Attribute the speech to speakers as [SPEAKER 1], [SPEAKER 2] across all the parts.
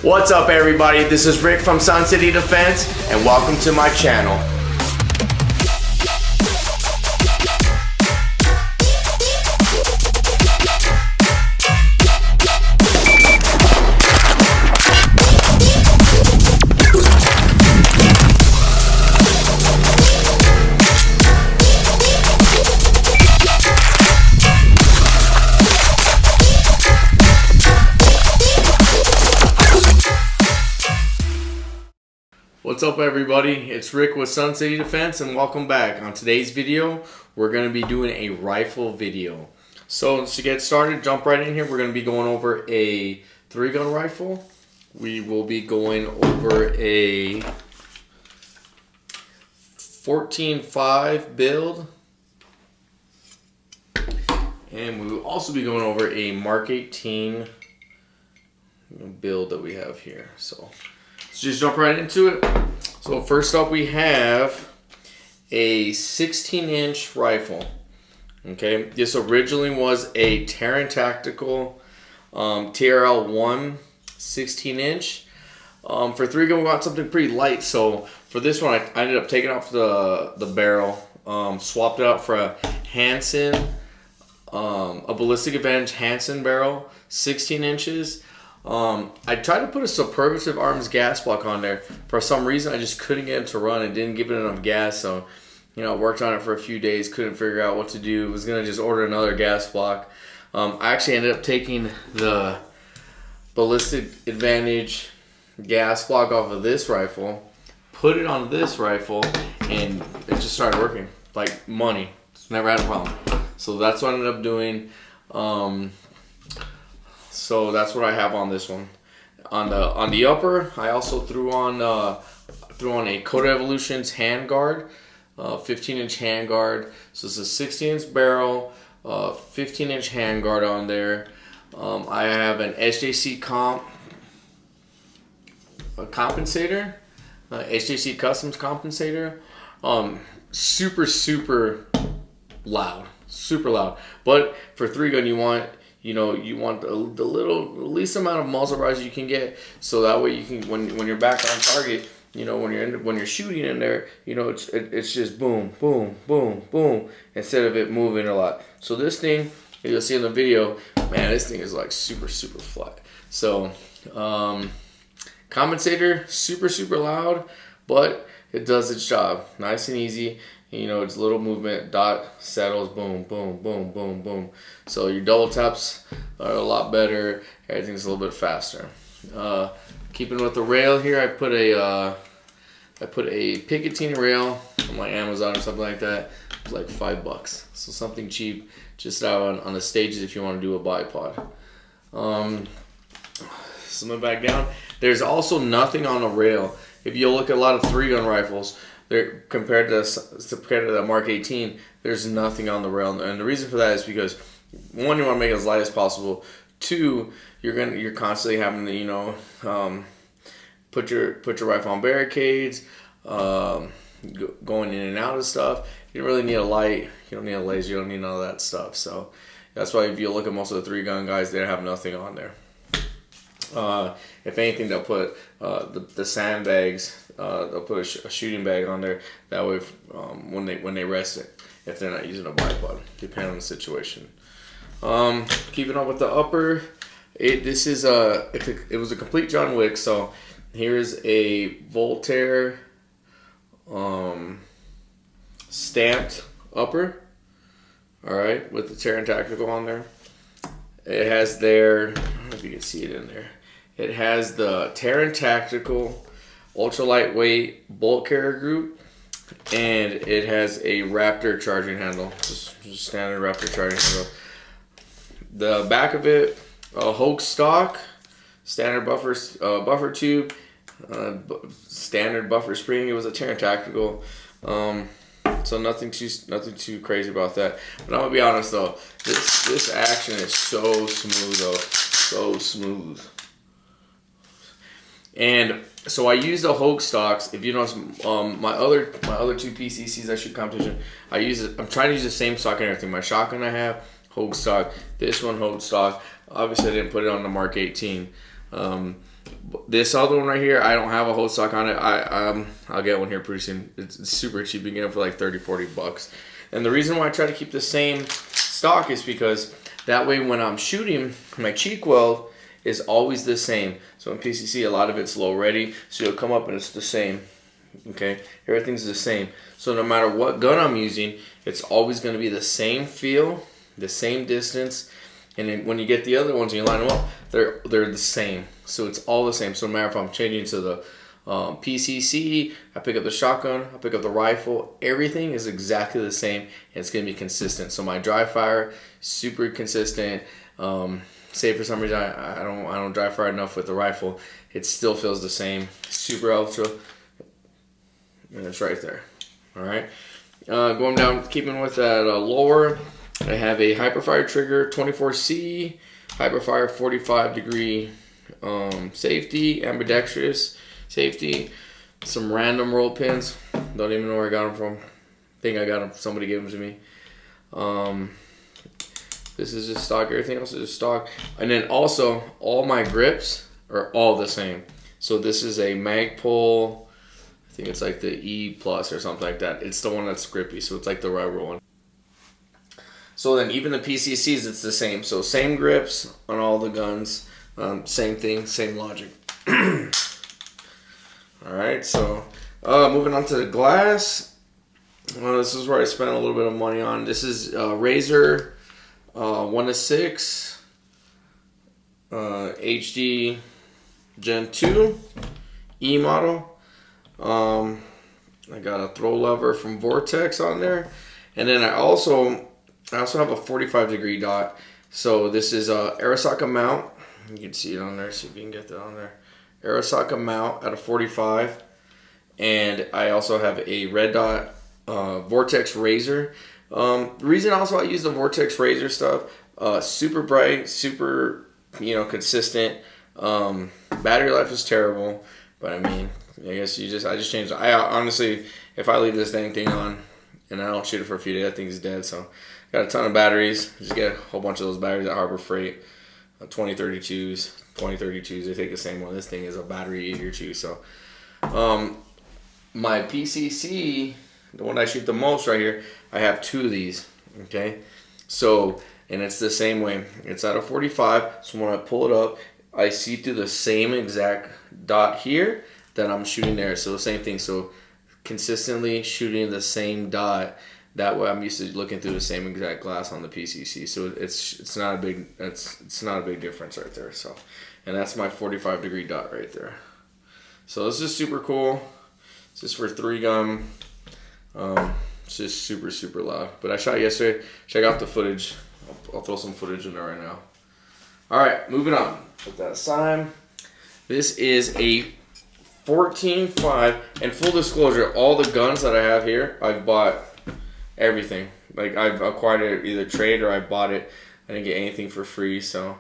[SPEAKER 1] What's up, everybody? This is Rick from Sun City Defense, and welcome to my channel. What's up, everybody? It's Rick with Sun City Defense, and welcome back. On today's video, we're going to be doing a rifle video. So to get started, jump right in here. We're going to be going over a 3-gun rifle. We will be going over a 14.5 build, and we will also be going over a Mark 18 build that we have here. So let's just jump right into it. So first up, we have a 16-inch rifle. Okay, this originally was a Taran Tactical TRL-1 16-inch. For 3-gun, we want something pretty light. So for this one, I ended up taking off the barrel, swapped it out for a Hansen, a Ballistic Advantage Hansen barrel, 16 inches. I tried to put a Superlative Arms gas block on there. For some reason, I just couldn't get it to run. It didn't give it enough gas, so I worked on it for a few days, couldn't figure out what to do. Was gonna just order another gas block. I actually ended up taking the Ballistic Advantage gas block off of this rifle, put it on this rifle, and it just started working like money. Never had a problem. So that's what I ended up doing. So that's what I have on this one. On the upper, I also threw on a Coda Evolutions handguard, 15-inch handguard. So it's a 16-inch barrel, 15-inch handguard on there. I have an SJC compensator, SJC Customs compensator. Super loud, super loud. But for 3-gun, you want the least amount of muzzle rise you can get, so that way you can, when you're back on target, when you're shooting in there, it's just boom, boom, boom, boom, instead of it moving a lot. So this thing, you'll see in the video, man, this thing is like super flat. So compensator, super loud, but it does its job, nice and easy. It's little movement, dot, settles, boom, boom, boom, boom, boom. So your double taps are a lot better. Everything's a little bit faster. Keeping with the rail here, I put a Picatinny rail on my Amazon or something like that. It was like $5, so something cheap, just out on the stages if you want to do a bipod. Something back down. There's also nothing on the rail. If you look at a lot of 3-gun rifles, they're compared to the Mark 18, there's nothing on the rail, and the reason for that is because, one, you want to make it as light as possible. 2, you're constantly having to put your rifle on barricades, going in and out of stuff. You don't really need a light. You don't need a laser. You don't need none of that stuff. So that's why if you look at most of the 3-gun guys, they have nothing on there. If anything, they'll put the sandbags. They'll put a shooting bag on there. That way, when they rest it, if they're not using a bipod, depending on the situation. Keeping up with the upper, it was a complete John Wick. So here's a Voltaire stamped upper. All right, with the Taran Tactical on there. It has I don't know if you can see it in there. It has the Taran Tactical ultra lightweight bolt carrier group, and it has a Raptor charging handle, just standard Raptor charging handle. The back of it, a Hogue stock, standard buffer tube, standard buffer spring. It was a Taran Tactical, so nothing too crazy about that. But I'm gonna be honest though, this action is so smooth though, so smooth. And so I use the Hogue stocks. If you notice, my other 2 PCCs I shoot competition, I'm trying to use the same stock and everything. My shotgun I have Hogue stock. This one Hogue stock. Obviously I didn't put it on the Mark 18. This other one right here, I don't have a whole stock on it. I'll get one here pretty soon. It's super cheap. You can get it for like 30-40 bucks. And the reason why I try to keep the same stock is because that way when I'm shooting, my cheek weld is always the same. So in PCC, a lot of it's low ready, so you'll come up and it's the same. Okay, everything's the same. So no matter what gun I'm using, it's always going to be the same feel, the same distance. And then when you get the other ones and you line them up, they're the same. So it's all the same. So no matter if I'm changing to the PCC, I pick up the shotgun, I pick up the rifle, everything is exactly the same, and it's going to be consistent. So my dry fire, super consistent. Say for some reason I don't dry fire enough with the rifle, it still feels the same. Super ultra, and it's right there. All right, going down, keeping with that lower, I have a Hyperfire trigger 24C, Hyperfire 45 degree safety, ambidextrous safety, some random roll pins. Don't even know where I got them from. Think I got them. Somebody gave them to me. This is just stock. Everything else is just stock. And then also, all my grips are all the same. So this is a Magpul. I think it's like the E Plus or something like that. It's the one that's grippy, so it's like the rubber one. So then even the PCCs, it's the same. So same grips on all the guns. Same thing, same logic. All right, so moving on to the glass. This is where I spent a little bit of money on. This is Razor 1-6 HD Gen 2 E model. I got a throw lever from Vortex on there, and then I also have a 45 degree dot. So this is a Arisaka mount. You can see it on there. See if you can get that on there. Arisaka mount at a 45, and I also have a red dot Vortex Razor. The reason also I use the Vortex Razor stuff, super bright, super consistent. Battery life is terrible, but I mean, I guess I just changed it. I honestly, if I leave this dang thing on and I don't shoot it for a few days, that thing's dead. So got a ton of batteries. Just get a whole bunch of those batteries at Harbor Freight. 2032s. They take the same one. This thing is a battery eater too. So my PCC, the one I shoot the most right here, I have two of these. Okay, so and it's the same way. It's at a 45. So when I pull it up, I see through the same exact dot here that I'm shooting there. So the same thing. So consistently shooting the same dot. That way, I'm used to looking through the same exact glass on the PCC. So it's not a big difference right there. So, and that's my 45 degree dot right there. So this is super cool. This is for 3-gun. It's just super loud. But I shot yesterday. Check out the footage. I'll throw some footage in there right now. All right, moving on. Put that aside. This is a 14.5, and full disclosure, all the guns that I have here, I've bought everything. Like I've acquired it either trade or I bought it. I didn't get anything for free, so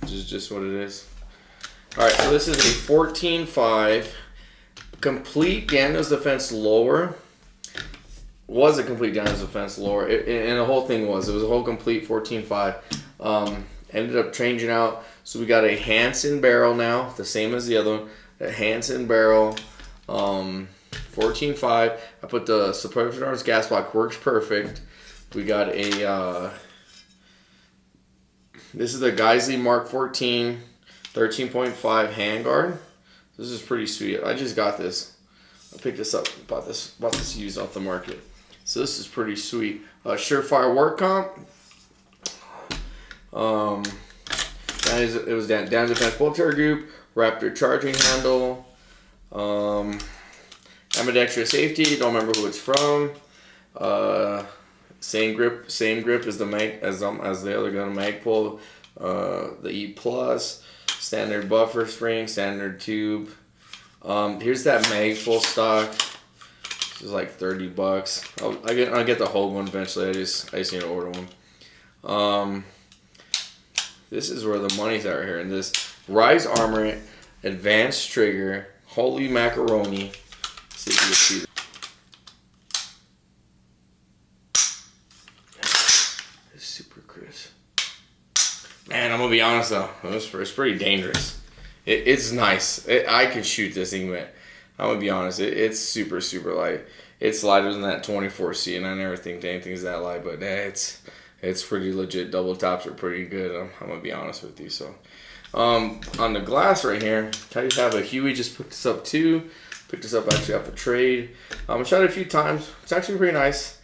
[SPEAKER 1] this is just what it is. All right, so this is a 14.5 complete Daniels Defense lower. Was a complete Daniels Defense lower, and the whole thing was a whole complete 14.5. Ended up changing out, so we got a Hansen barrel now, the same as the other one. A Hansen barrel. 14.5. I put the Superior Firearms gas block, works perfect. We got a this is the Geissele Mark 14 13.5 handguard. This is pretty sweet. I just got this. I picked this up. Bought this used off the market. So this is pretty sweet. Surefire Work Comp. It was Daniels Defense Bolt Terror Group, Raptor charging handle. Ambidextrous safety. Don't remember who it's from. Same grip as the other gun, Magpul. The E Plus. Standard buffer spring. Standard tube. Here's that Magpul stock. This is like $30. I'll get the whole one eventually. I just need to order one. This is where the money's at right here. And this Rise Armor Advanced Trigger. Holy macaroni. See if you can see that. It's super crisp. And I'm gonna be honest though, it's pretty dangerous. It's nice. I can shoot this thing, but I'm gonna be honest. It's super light. It's lighter than that 24C, and I never think anything's that light, but it's pretty legit. Double tops are pretty good. I'm gonna be honest with you. So, on the glass right here, I just have a Huey. Just picked this up too. Picked this up actually off a trade. I shot it a few times. It's actually pretty nice.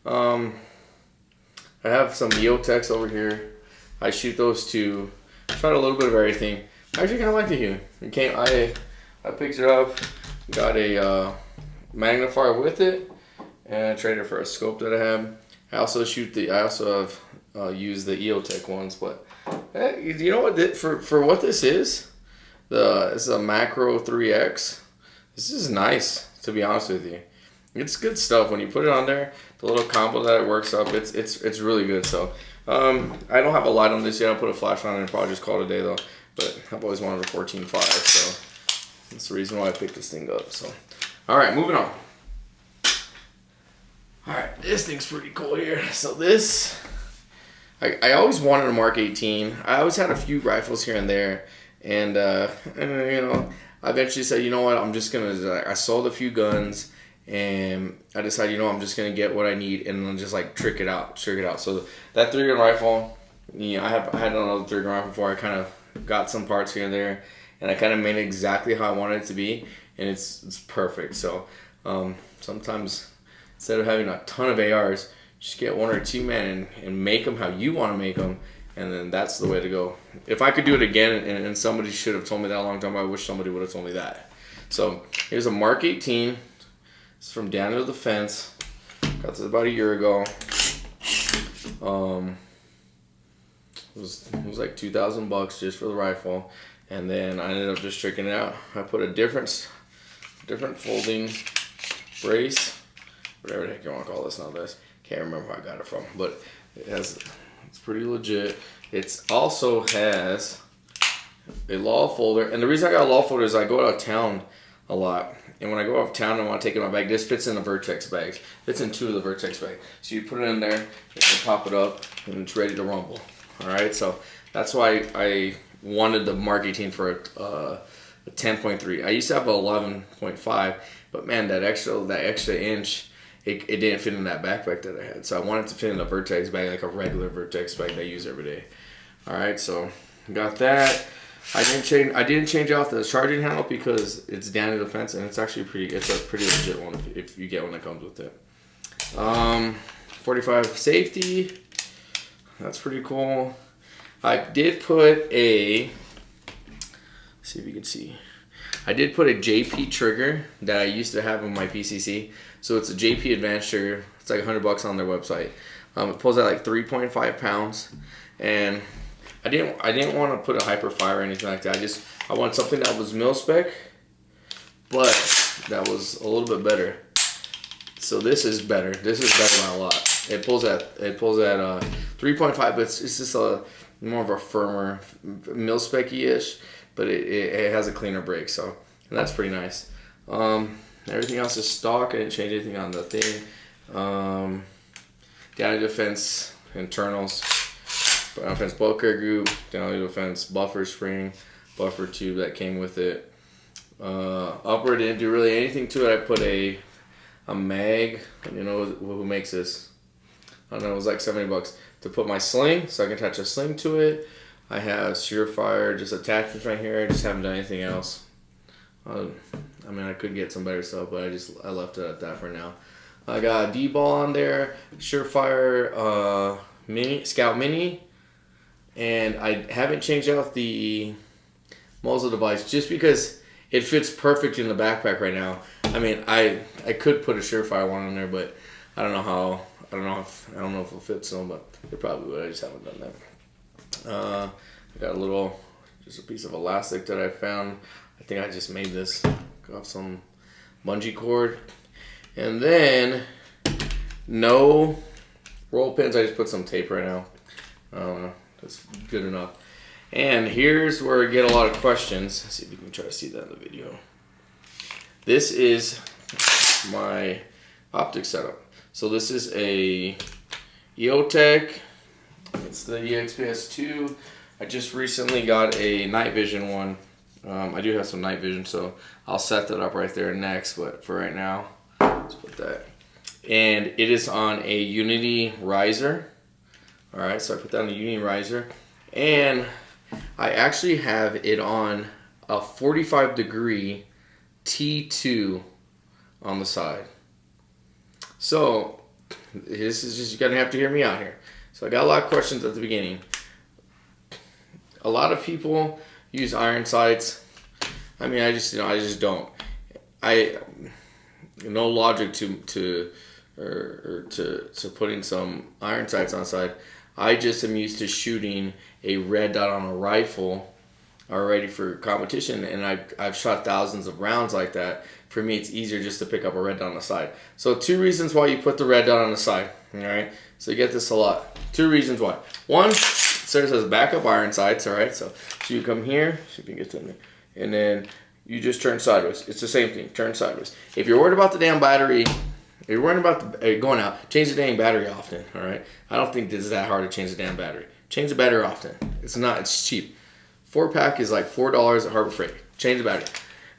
[SPEAKER 1] I have some EOTechs over here. I shoot those too. Shot a little bit of everything. I actually kind of like the Huey. I picked it up. Got a magnifier with it, and I traded for a scope that I have. I also have used the EOTech ones, but you know what? For what this is, it's a Macro 3X. This is nice, to be honest with you. It's good stuff when you put it on there. The little combo that it works up, it's really good. So I don't have a light on this yet. I'll put a flash on it and probably just call it a day though. But I've always wanted a 14.5, so that's the reason why I picked this thing up. So, all right, moving on. All right, this thing's pretty cool here. So this, I always wanted a Mark 18. I always had a few rifles here and there, and you know, I eventually said, you know what, I sold a few guns, and I decided, you know, I'm just gonna get what I need and then just like trick it out. So that 3-gun rifle, you know, I had another 3-gun rifle before. I kind of got some parts here and there, and I kind of made it exactly how I wanted it to be, and it's perfect. So sometimes instead of having a ton of ARs, just get 1 or 2, man, and make them how you want to make them, and then that's the way to go. If I could do it again, and somebody should have told me that a long time ago, I wish somebody would have told me that. So here's a Mark 18. It's from Daniel Defense. Got this about a year ago. It was like $2,000 just for the rifle, and then I ended up just tricking it out. I put a different folding brace, whatever the heck you want to call this nowadays. Can't remember where I got it from, but it's pretty legit. It also has a law folder, and the reason I got a law folder is I go out of town a lot, and when I go out of town and want to take it in my bag, this fits in the Vertex bags. Fits in 2 of the Vertex bags. So you put it in there, you can pop it up, and it's ready to rumble. All right, so that's why I wanted the Mark 18 for a 10.3. I used to have a 11.5, but man, that extra inch, it didn't fit in that backpack that I had. So I wanted to fit in a Vertex bag, like a regular Vertex bag that I use every day. All right, so got that. I didn't change out the charging handle because it's Daniel Defense, and it's actually it's a pretty legit one if you get one that comes with it. 45 safety. That's pretty cool. I did put see if you can see. I did put a JP trigger that I used to have on my PCC. So it's a JP Advanced trigger. It's like $100 on their website. It pulls out like 3.5 pounds, and I didn't want to put a Hyperfire or anything like that. I wanted something that was mil spec, but that was a little bit better. So this is better. This is better by a lot. It pulls at 3.5, but it's just more of a firmer mil spec-y-ish, but it has a cleaner break, so that's pretty nice. Everything else is stock. I didn't change anything on the thing. Daniel Defense internals, Daniel Defense bulk carrier group, Daniel Defense buffer spring, buffer tube that came with it. Upper didn't do really anything to it. I put a mag. You know who makes this? I don't know, it was like $70 to put my sling, so I can attach a sling to it. I have Surefire, just attachments right here. I just haven't done anything else. I mean, I could get some better stuff, but I left it at that for now. I got a D-ball on there, Surefire Scout Mini, and I haven't changed out the muzzle device just because it fits perfect in the backpack right now. I mean, I could put a Surefire one on there, but I don't know if it'll fit some, but it probably would. I just haven't done that. I got just a piece of elastic that I found. I think I just made this off some bungee cord. And then no roll pins. I just put some tape right now. I don't know. That's good enough. And here's where I get a lot of questions. Let's see if you can try to see that in the video. This is my optics setup. So this is a EOTech. It's the EXPS2 I just recently got a night vision one. I do have some night vision, so I'll set that up right there next. But for right now, let's put that. And it is on a Unity riser. All right, so I put that on a Unity riser, and I actually have it on a 45-degree T2 on the side. So this is just, you're gonna have to hear me out here. So I got a lot of questions at the beginning. A lot of people use iron sights. I mean, I just don't. No logic to putting some iron sights on the side. I just am used to shooting a red dot on a rifle already for competition, and I've shot thousands of rounds like that. For me, it's easier just to pick up a red dot on the side. So 2 reasons why you put the red dot on the side. All right, so you get this a lot. 2 reasons why. One, it serves as backup iron sights. All right, so you come here, see if you can get to me, and then you just turn sideways. It's the same thing. Turn sideways. If you're worried about the damn battery, if you're worried about going out, change the dang battery often. All right, I don't think this is that hard to change the damn battery. Change the battery often. It's not. It's cheap. 4-pack is like $4 at Harbor Freight. Change the battery.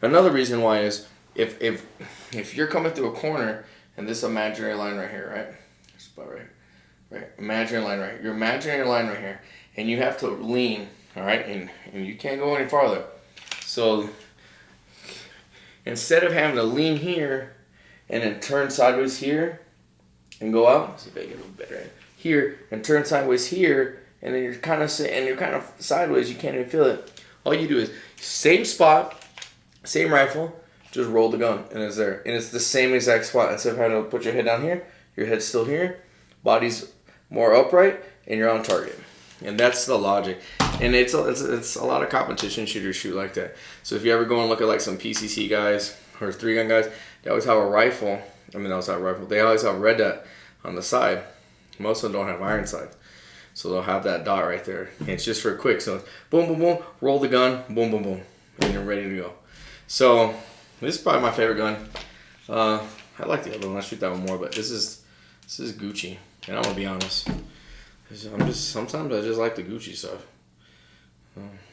[SPEAKER 1] Another reason why is if you're coming through a corner and this imaginary line right here, right? It's about right. Imaginary line right here. Your imaginary line right here, and you have to lean. All right, and you can't go any farther. So instead of having to lean here and then turn sideways here and go out, let's see if I get a little better here, and turn sideways here, and then you're kind of sideways. You can't even feel it. All you do is same spot, same rifle, just roll the gun, and it's there, and it's the same exact spot. Instead of having to put your head down here, your head's still here, body's more upright, and you're on target. And that's the logic. And it's a lot of competition shooters shoot like that. So if you ever go and look at like some PCC guys or 3-gun guys, they always have a rifle. They always have a red dot on the side. Most of them don't have iron sights. So they'll have that dot right there. And it's just for quick. So boom, boom, boom, roll the gun, boom, boom, boom, and you're ready to go. So this is probably my favorite gun. I like the other one. I shoot that one more, but this is Gucci. And I'm gonna be honest. Sometimes I just like the Gucci stuff.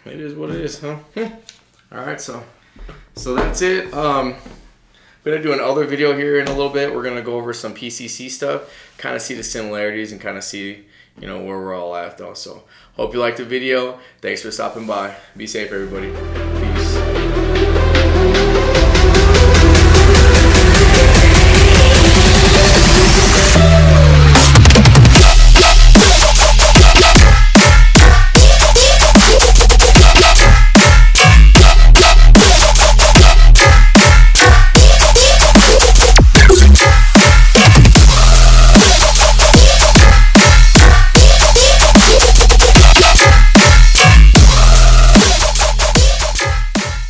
[SPEAKER 1] It is what it is, huh? All right, so that's it. I'm gonna do another video here in a little bit. We're gonna go over some PCC stuff, kind of see the similarities, and kind of see where we're all at though. So hope you liked the video. Thanks for stopping by. Be safe, everybody.